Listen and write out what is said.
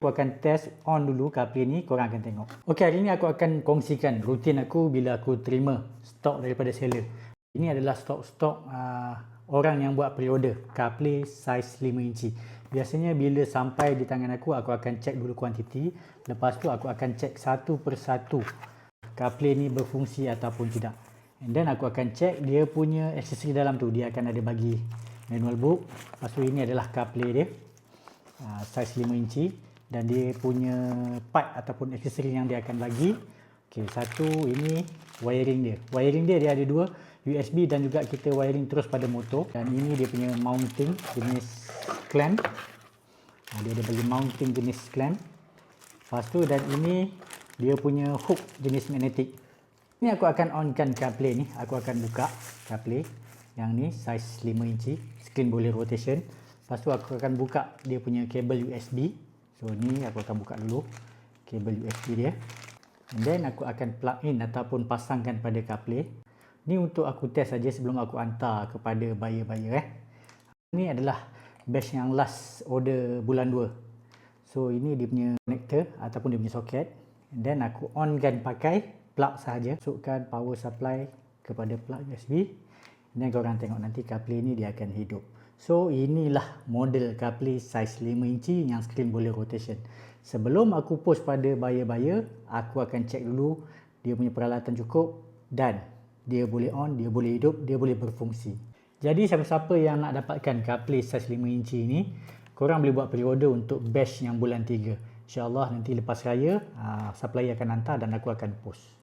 Aku akan test on dulu CarPlay ni, korang akan tengok. Okey, hari ni aku akan kongsikan rutin aku bila aku terima stok daripada seller. Ini adalah stok-stok orang yang buat pre-order CarPlay saiz 5 inci. Biasanya bila sampai di tangan aku akan cek dulu kuantiti. Lepas tu aku akan cek satu persatu CarPlay ni berfungsi ataupun tidak. And then aku akan cek dia punya aksesori dalam tu. Dia akan ada bagi manual book. Lepas tu ini adalah CarPlay dia, saiz 5 inci. Dan dia punya part ataupun aksesori yang dia akan bagi. Okey, satu ini wiring dia. Wiring dia ada dua, USB dan juga kita wiring terus pada motor. Dan ini dia punya mounting jenis clamp. Dia ada bagi mounting jenis clamp. Lepas tu dan ini dia punya hook jenis magnetik. Ini aku akan onkan CarPlay ni. Aku akan buka CarPlay yang ni saiz 5 inci. Screen boleh rotation. Lepas tu aku akan buka dia punya kabel USB. So ni aku akan buka dulu kabel USB dia. And then aku akan plug in ataupun pasangkan pada CarPlay. Ni untuk aku test saja sebelum aku hantar kepada buyer-buyer. Ni adalah batch yang last order bulan 2. So ini dia punya connector ataupun dia punya soket. And then aku onkan pakai plug sahaja. Masukkan power supply kepada plug USB. And then korang tengok nanti CarPlay ni dia akan hidup. So inilah model CarPlay saiz 5 inci yang screen boleh rotation. Sebelum aku post pada buyer-buyer, aku akan cek dulu dia punya peralatan cukup dan dia boleh on, dia boleh hidup, dia boleh berfungsi. Jadi siapa-siapa yang nak dapatkan CarPlay saiz 5 inci ni, korang boleh buat pre-order untuk batch yang bulan 3. InsyaAllah nanti lepas raya, supplier akan hantar dan aku akan post.